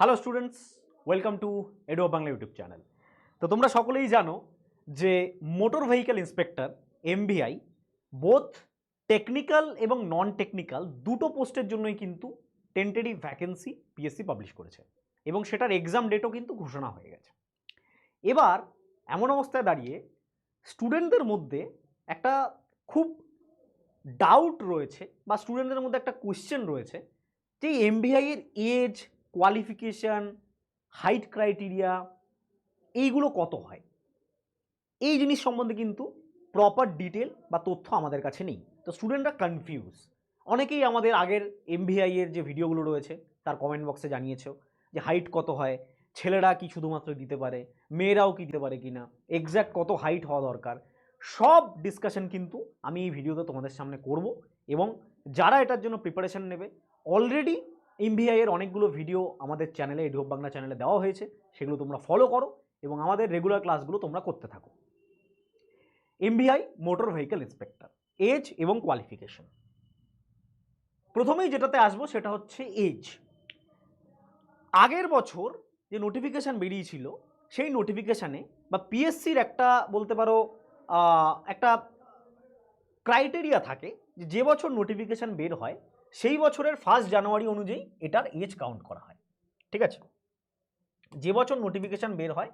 Hello students, welcome to ado Bangla YouTube channel. তো তোমরা সকলেই জানো যে motor vehicle inspector MVI both technical এবং নন টেকনিক্যাল দুটো পোস্টের জন্যই কিন্তু টেন্টেটিভ ভ্যাকেন্সি পিএসসি পাবলিশ করেছে এবং সেটার এক্সাম ডেটও কিন্তু ঘোষণা হয়ে গেছে। এবার এমন অবস্থায় দাঁড়িয়ে স্টুডেন্টদের মধ্যে একটা খুব ডাউট রয়েছে বা স্টুডেন্টদের মধ্যে একটা কোয়েশ্চেন রয়েছে যে এমভিআই এর এজ, কোয়ালিফিকেশান, হাইট ক্রাইটেরিয়া এইগুলো কত হয়, এই জিনিস সম্বন্ধে কিন্তু প্রপার ডিটেল বা তথ্য আমাদের কাছে নেই। তো স্টুডেন্টরা কনফিউজ। অনেকেই আমাদের আগের এমভিআই এর যে ভিডিওগুলো রয়েছে তার কমেন্ট বক্সে জানিয়েছো যে হাইট কত হয়, ছেলেরা কি শুধুমাত্র দিতে পারে, মেয়েরাও কি দিতে পারে কিনা, এক্স্যাক্ট কত হাইট হওয়া দরকার, সব ডিসকাশন কিন্তু আমি এই ভিডিওতে তোমাদের সামনে করব। এবং যারা এটার জন্য প্রিপারেশন নেবে, অলরেডি এমভিআই এর অনেকগুলো ভিডিও আমাদের চ্যানেলে, এডুব বাংলা চ্যানেলে দেওয়া হয়েছে, সেগুলো তোমরা ফলো করো এবং আমাদের রেগুলার ক্লাসগুলো তোমরা করতে থাকো। MVI motor vehicle inspector, age এবং কোয়ালিফিকেশন। প্রথমেই যেটাতে আসবো সেটা হচ্ছে এজ। আগের বছর যে নোটিফিকেশান বেরিয়েছিল সেই নোটিফিকেশানে বা পিএসসির একটা বলতে পারো একটা ক্রাইটেরিয়া থাকে যে বছর নোটিফিকেশান বের হয় সেই বছরের 1 জানুয়ারি অনুযায়ী এটার এজ কাউন্ট করা হয়। ঠিক আছে, যে বছর নোটিফিকেশান বের হয়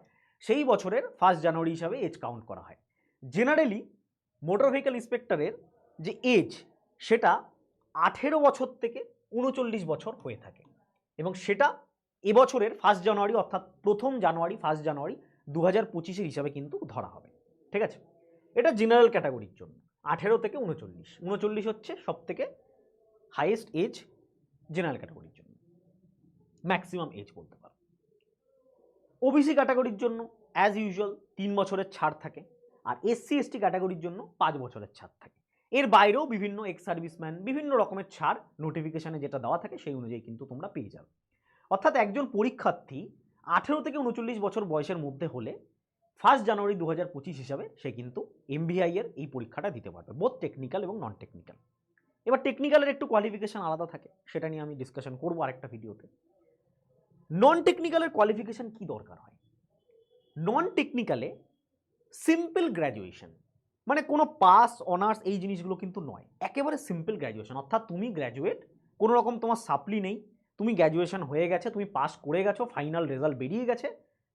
সেই বছরের 1 জানুয়ারি হিসাবে এজ কাউন্ট করা হয়। জেনারেলি মোটর ভেহিক্যাল ইন্সপেক্টরের যে এজ সেটা 18 বছর থেকে 39 বছর হয়ে থাকে এবং সেটা এবছরের 1 জানুয়ারি অর্থাৎ 1 জানুয়ারি 2025 হিসাবে কিন্তু ধরা হবে। ঠিক আছে, এটা জেনারেল ক্যাটাগরির জন্য 18 থেকে 39 হচ্ছে সব থেকে হাইয়েস্ট এজ জেনারেল ক্যাটাগরির জন্য, ম্যাক্সিমাম এজ বলতে পারো। ওবিসি ক্যাটাগরির জন্য অ্যাজ ইউজুয়াল 3 বছরের ছাড় থাকে, আর এসসি এসটি ক্যাটাগরির জন্য 5 বছরের ছাড় থাকে। এর বাইরেও বিভিন্ন এক্স সার্ভিসম্যান বিভিন্ন রকমের ছাড় নোটিফিকেশানে যেটা দেওয়া থাকে সেই অনুযায়ী কিন্তু তোমরা পেয়ে যাবে। অর্থাৎ একজন পরীক্ষার্থী 18 থেকে 39 বছর বয়সের মধ্যে হলে 1 জানুয়ারি 2025 হিসাবে সে কিন্তু এমভিআই এর এই পরীক্ষাটা দিতে পারবে, বোথ টেকনিক্যাল এবং নন টেকনিক্যাল। এবার টেকনিক্যালের একটু কোয়ালিফিকেশান আলাদা থাকে, সেটা নিয়ে আমি ডিসকাশন করবো আরেকটা ভিডিওতে। নন টেকনিক্যালের কোয়ালিফিকেশান কি দরকার হয়? নন টেকনিক্যালে সিম্পল গ্র্যাজুয়েশন, মানে কোনো পাস অনার্স এই জিনিসগুলো কিন্তু নয়, একেবারে সিম্পল গ্র্যাজুয়েশন। অর্থাৎ তুমি গ্র্যাজুয়েট, কোনো রকম তোমার সাপ্লি নেই, তুমি গ্র্যাজুয়েশন হয়ে গেছে, তুমি পাস করে গেছো, ফাইনাল রেজাল্ট বেরিয়ে গেছে,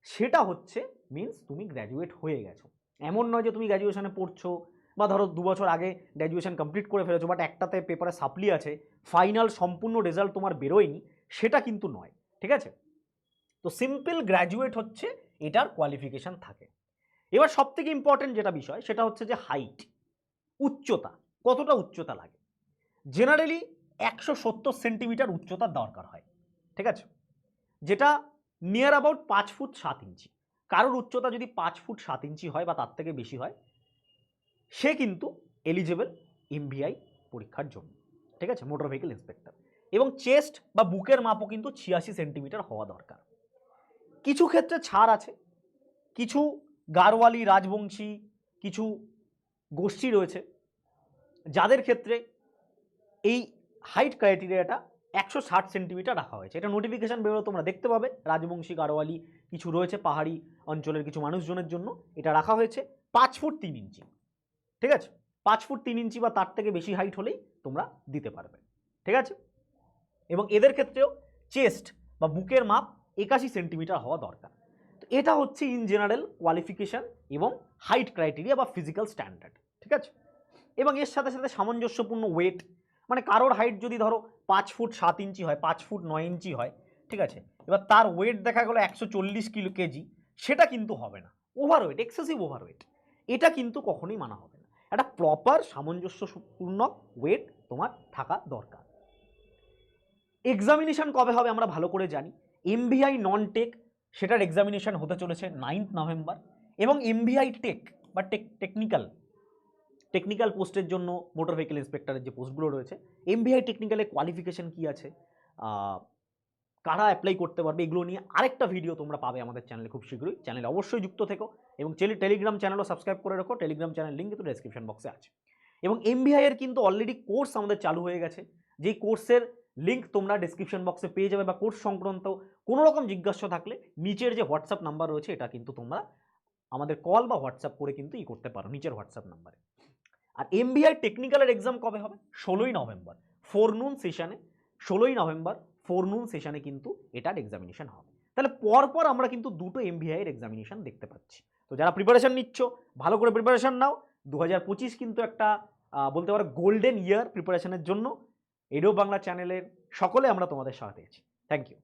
সেটা হচ্ছে মিনস তুমি গ্র্যাজুয়েট হয়ে গেছো। এমন নয় যে তুমি গ্র্যাজুয়েশনে পড়ছো বা ধরো 2 বছর আগে গ্র্যাজুয়েশন কমপ্লিট করে ফেলেছো বাট একটাতে পেপারে সাপ্লি আছে, ফাইনাল সম্পূর্ণ রেজাল্ট তোমার বেরোয়নি, সেটা কিন্তু নয়। ঠিক আছে, তো সিম্পল গ্র্যাজুয়েট হচ্ছে এটার কোয়ালিফিকেশান থাকে। এবার সব থেকে ইম্পর্টেন্ট যেটা বিষয় সেটা হচ্ছে যে হাইট, উচ্চতা, কতটা উচ্চতা লাগে। জেনারেলি 170 সেন্টিমিটার উচ্চতার দরকার হয়। ঠিক আছে, যেটা নিয়ার অ্যাবাউট 5 ফুট 7 ইঞ্চি। কারোর উচ্চতা যদি 5 ফুট 7 ইঞ্চি হয় বা তার থেকে বেশি হয়, সে কিন্তু এলিজেবল এমভিআই পরীক্ষার জন্য। ঠিক আছে, মোটর ভেহিক্যাল ইন্সপেক্টর। এবং চেস্ট বা বুকের মাপও কিন্তু 86 সেন্টিমিটার হওয়া দরকার। কিছু ক্ষেত্রে ছাড় আছে, কিছু গারওয়ালি রাজবংশী কিছু গোষ্ঠী রয়েছে যাদের ক্ষেত্রে এই হাইট ক্রাইটেরিয়াটা 160 সেন্টিমিটার রাখা হয়েছে। এটা নোটিফিকেশান বেরোলে তোমরা দেখতে পাবে, রাজবংশী গারওয়ালি কিছু রয়েছে, পাহাড়ি অঞ্চলের কিছু মানুষজনের জন্য এটা রাখা হয়েছে 5 ফুট 3 ইঞ্চি। ঠিক আছে, 5 ফুট 3 ইঞ্চি বা তার থেকে বেশি হাইট হলেই তোমরা দিতে পারবে। ঠিক আছে, এবং এদের ক্ষেত্রেও চেস্ট বা বুকের মাপ 81 সেন্টিমিটার হওয়া দরকার। তো এটা হচ্ছে ইন জেনারেল কোয়ালিফিকেশান এবং হাইট ক্রাইটেরিয়া বা ফিজিক্যাল স্ট্যান্ডার্ড। ঠিক আছে, এবং এর সাথে সাথে সামঞ্জস্যপূর্ণ ওয়েট, মানে কারোর হাইট যদি ধরো 5 ফুট 7 ইঞ্চি হয়, 5 ফুট 9 ইঞ্চি হয়, ঠিক আছে, এবার তার ওয়েট দেখা গেলো 140 কেজি, সেটা কিন্তু হবে না। ওভারওয়েট, এক্সেসিভ ওভারওয়েট, এটা কিন্তু কখনোই মানা হবে না। একটা প্রপার সামঞ্জস্যপূর্ণ ওয়েট তোমার থাকা দরকার। এক্সামিনেশন কবে হবে আমরা ভালো করে জানি। এমভিআই নন টেক সেটার এক্সামিনেশন হতে চলেছে 9 নভেম্বর, এবং এমভিআই টেক বা টেকনিক্যাল পোস্টের জন্য মোটর ভেহিক্যাল ইন্সপেক্টরের যে পোস্টগুলো রয়েছে, এমভিআই টেকনিক্যালে কোয়ালিফিকেশান কী আছে, কারা অ্যাপ্লাই করতে পারবে, এগুলো নিয়ে আরেকটা ভিডিও তোমরা পাবে আমাদের চ্যানেলে খুব শীঘ্রই। চ্যানেলে অবশ্যই যুক্ত থেকো এবং টেলিগ্রাম চ্যানেলও সাবস্ক্রাইব করে রাখো। টেলিগ্রাম চ্যানেল লিঙ্ক কিন্তু ডেসক্রিপশন বক্সে আছে। এবং এমভিআই এর কিন্তু অলরেডি কোর্স আমাদের চালু হয়ে গেছে, যেই কোর্সের লিঙ্ক তোমরা ডেসক্রিপশন বক্সে পেয়ে যাবে, বা কোর্স সংক্রান্ত কোনো রকম জিজ্ঞাসা থাকলে নিচের যে হোয়াটসঅ্যাপ নাম্বার রয়েছে এটা কিন্তু তোমরা আমাদের কল বা হোয়াটসঅ্যাপ করে কিন্তু করতে পারো নিচের হোয়াটসঅ্যাপ নাম্বারে। আর এমবিআই টেকনিক্যালের এক্সাম কবে হবে? 16ই নভেম্বর ফোরনুন সেশনে, 16ই নভেম্বর ফোরনুন সেশনে কিন্তু এটার এক্সামিনেশন হবে। তাহলে পরপর আমরা কিন্তু দুটো এমবিআই এর এক্সামিনেশন দেখতে পাচ্ছি। তো যারা প্রিপারেশন নিচ্ছ ভালো করে প্রিপারেশন নাও। 2025 কিন্তু একটা বলতে পারো গোল্ডেন ইয়ার প্রিপারেশনের জন্য। এডো বাংলা চ্যানেলের সকলে আমরা তোমাদের সাথে আছি। Thank you.